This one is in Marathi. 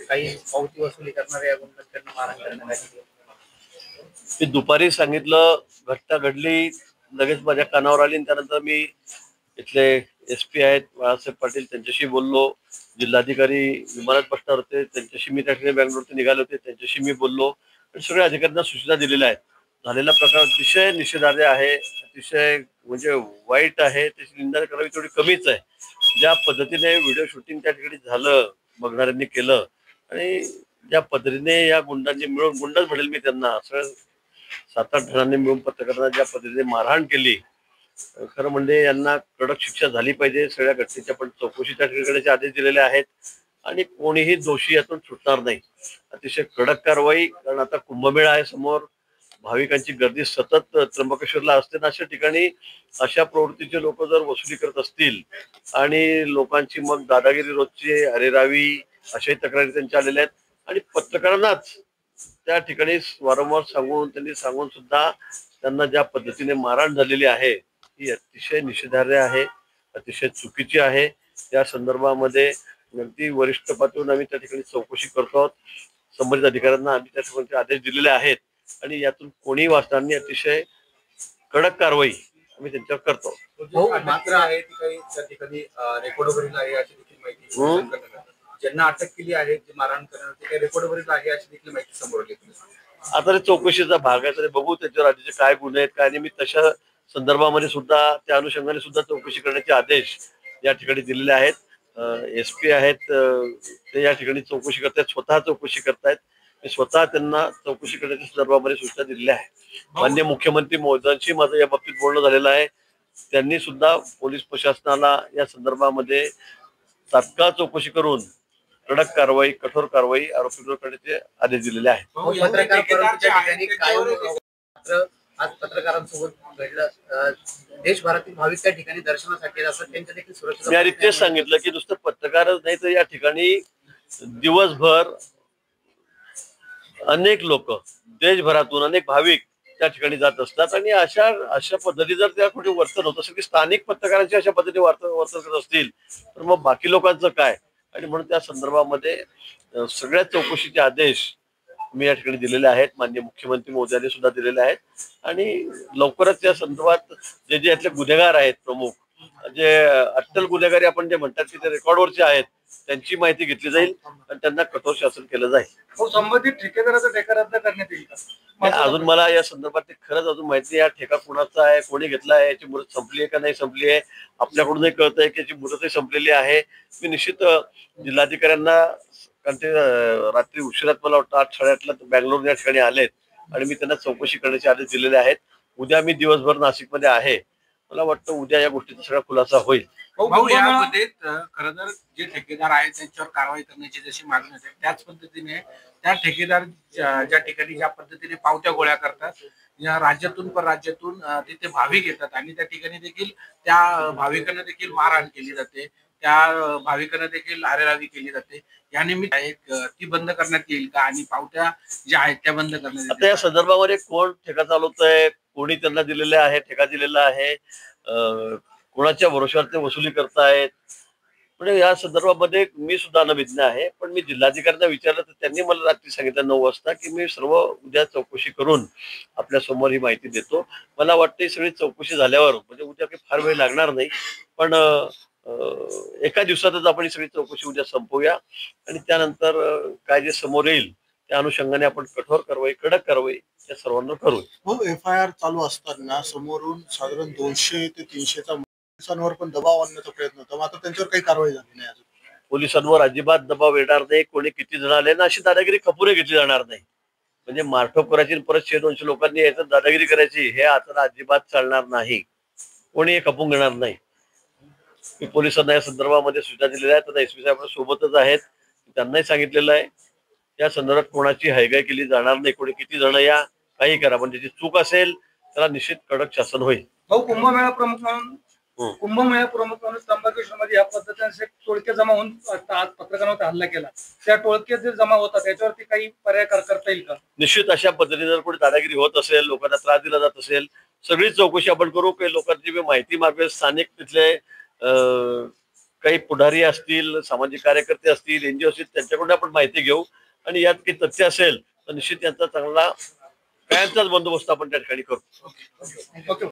काही पावती वसुली करणाऱ्या गुंडांकडून मारहाण करण्यात आली। मी दुपारी सांगितलं, घटना घडली, लगेच माझ्या कानावर आली। त्यानंतर मी इथले SP आहेत बाळासाहेब पाटील, त्यांच्याशी बोललो। जिल्हाधिकारी विमानात बसणार होते, त्यांच्याशी मी त्या ठिकाणी बँगलोरचे निघाले होते, त्यांच्याशी मी बोललो आणि सगळ्या अधिकाऱ्यांना सूचना दिलेल्या आहेत। झालेला प्रकार अतिशय निषेधार्ह आहे, अतिशय म्हणजे वाईट आहे, त्याची निंदा करावी तेवढी कमीच आहे। ज्या पद्धतीने व्हिडिओ शूटिंग त्या ठिकाणी झालं, बघणाऱ्यांनी केलं आणि ज्या पद्धतीने या गुंडांनी मिळून, गुंडच म्हणेल मी त्यांना, सगळं 7-8 जणांनी मिळून पत्रकारांना ज्या पद्धतीने मारहाण केली, खरं म्हणजे यांना कडक शिक्षा झाली पाहिजे। सगळ्या घटनेच्या पण चौकशीच्या ठिकाणचे आदेश दिलेले आहेत आणि कोणीही दोषी यातून सुटणार नाही। अतिशय कडक कारवाई, कारण आता कुंभमेळा आहे समोर, भाविकांची गर्दी सतत त्र्यंबकेश्वरला असते। अशा ठिकाणी अशा प्रवृत्तीचे लोक जर वसुली करत असतील आणि लोकांची मग दादागिरी रोजची अरेरावी अशाही तक्रारी त्यांच्या आलेल्या आहेत आणि पत्रकारांनाच त्या ठिकाणी वारंवार त्यांनी सांगून सुद्धा त्यांना ज्या पद्धतीने मारहाण झालेली आहे ही अतिशय निषेधार्ह आहे, अतिशय चुकीची आहे। त्या संदर्भामध्ये अगदी वरिष्ठ पातळीवर आम्ही त्या ठिकाणी चौकशी करतो आहोत। संबंधित अधिकाऱ्यांना आम्ही त्या ठिकाणी आदेश दिलेले आहेत आणि यातून कोणी वाचणार नाही, अतिशय कडक कारवाई आम्ही त्यांच्यावर करतो। मात्र आहे त्या ठिकाणी रेकॉर्डवरील आहे अशी देखील माहिती, ज्यांना अटक केली आहे, जे मारहाण करणार ते काही रेकॉर्डवरील आहे अशी देखील माहिती समोर येते। आता ते चौकशीचा भाग आहे, तर बघू त्याच्यावर राज्याचे काय गुन्हे आहेत काय नाही। मी तशा संदर्भामध्ये सुद्धा त्या अनुषंगाने सुद्धा चौकशी करण्याचे आदेश या ठिकाणी दिलेले आहेत। SP आहेत, ते या ठिकाणी चौकशी करतायत, स्वतः चौकशी करतायत। मी स्वतः त्यांना चौकशी करण्याच्या संदर्भामध्ये सूचना दिलेल्या आहे। माननीय मुख्यमंत्री महोदयांशी माझं या बाबतीत बोलणं झालेलं आहे। त्यांनी सुद्धा पोलीस प्रशासनाला या संदर्भामध्ये तात्काळ चौकशी करून कडक कारवाई, कठोर कारवाई आरोपींवर करण्याचे आदेश दिलेले आहेत। आज पत्रकारांसोबत घडलं, देशभरातील भाविक त्या ठिकाणी दर्शनासाठी असतात, त्यांच्या देखील सुरक्षा। मी आधी तेच सांगितलं की नुसतं पत्रकारच नाही तर या ठिकाणी दिवसभर अनेक लोक, देशभरातून अनेक भाविक त्या ठिकाणी जात असतात आणि अशा पद्धती जर त्या कुठे वर्तन होत असेल की स्थानिक पत्रकारांची अशा पद्धतीने वर्तन करत असतील तर मग बाकी लोकांचं काय। आणि म्हणून त्या संदर्भामध्ये सगळ्या चौकशीचे आदेश मी या ठिकाणी दिलेले आहेत, माननीय मुख्यमंत्री महोदयांनी सुद्धा दिलेले आहेत आणि लवकरच या संदर्भात जे यातले गुन्हेगार आहेत, प्रमुख जे अट्टल गुन्हेगारी आपण जे म्हणतात की ते रेकॉर्डवरचे आहेत, त्यांची माहिती घेतली जाईल आणि त्यांना कठोर शासन केलं जाईल। संबंधित ठेकेदाराचा ठेका रद्द करण्यात येईल अजून मला या संदर्भात खरंच अजून माहिती नाही, हा ठेका कुणाचा आहे, कोणी घेतला आहे, याची मुदत संपली आहे का नाही संपली आहे, आपल्याकडूनही कळत आहे की याची मुदतही संपलेली आहे। मी निश्चित जिल्हाधिकाऱ्यांना, कारण ते रात्री उशिरात मला वाटतं 8-8:30ला बँगलोर या ठिकाणी आलेत आणि मी त्यांना चौकशी करण्याचे आदेश दिलेले आहेत। उद्या मी दिवसभर नाशिकमध्ये आहे, मला वाटतं उद्या या गोष्टीचा सगळा खुलासा होईल। यामध्ये खरं तर जे ठेकेदार आहेत त्यांच्यावर कारवाई करण्याची जशी मागणी होते त्याच पद्धतीने त्या ठेकेदार ज्या ठिकाणी ज्या पद्धतीने पावत्या गोळ्या करतात, या राज्यातून परराज्यातून तिथे भाविक येतात आणि त्या ठिकाणी देखील त्या भाविकांना देखील मारहाण केली जाते, त्या भाविकांना देखील अरेरावी केली जाते। या निमित्त ती बंद करण्यात येईल का आणि पावत्या ज्या आहेत त्या बंद करण्यात येईल? आता या संदर्भामध्ये कोण ठेका चालवतंय, कोणी त्यांना दिलेले आहे, ठेका दिलेला आहे, कोणाच्या भरोश्यावर ते वसुली करतायत, म्हणजे या संदर्भामध्ये मी सुद्धा अनभिज्ञ आहे। पण मी जिल्हाधिकाऱ्यांना विचारलं तर त्यांनी मला रात्री सांगितलं 9 वाजता की मी सर्व उद्या चौकशी करून आपल्या समोर ही माहिती देतो। मला वाटतं ही सगळी चौकशी झाल्यावर म्हणजे उद्या काही फार वेळ लागणार नाही, पण एका दिवसातच आपण ही सगळी चौकशी उद्या संपवूया आणि त्यानंतर काय जे समोर येईल त्या अनुषंगाने आपण कठोर कारवाई, कडक कारवाई या सर्वांना करू। FIR चालू असताना समोरून साधारण 200 ते 300चा पोलिसांवर पण दबाव आणण्याचा प्रयत्न होता, मात्र त्यांच्यावर काही कारवाई झाली नाही। अजून पोलिसांवर अजिबात दबाव येणार नाही, कोणी किती जण आले ना अशी दादागिरी खपूनही घेतली जाणार नाही। म्हणजे मारठोक करायची परत 100-200 लोकांनी यायचं दादागिरी करायची हे आता अजिबात चालणार नाही, कोणी खपून घेणार नाही। मी पोलिसांना या संदर्भामध्ये सूचना दिलेल्या आहेत, आता SP साहेब सोबतच आहेत, त्यांनाही सांगितलेलं आहे या संदर्भात कोणाची हयगय केली जाणार नाही। कोणी किती जण या काही करा, पण ज्याची चूक असेल त्याला निश्चित कडक शासन होईल। कुंभमेळा प्रमुख म्हणून त्र्यंबकेश्वरमध्ये या पद्धतीने टोळके जमा होऊन आज पत्रकारांवर हल्ला केला, त्या टोळक्यात जे जमा होतात त्याच्यावरती काही पर्याय करता येईल का? निश्चित अशा पद्धतीने जर कोणी दादागिरी होत असेल, लोकांना त्रास दिला जात असेल, सगळी चौकशी आपण करू। काही लोकांची माहिती मागेल, स्थानिक तिथले काही पुढारी असतील, सामाजिक कार्यकर्ते असतील, एनजीओ असतील, त्यांच्याकडून आपण माहिती घेऊ आणि यात काही तथ्य असेल तर निश्चित यांचा चांगला कायमचाच बंदोबस्त आपण त्या ठिकाणी करू. ओके.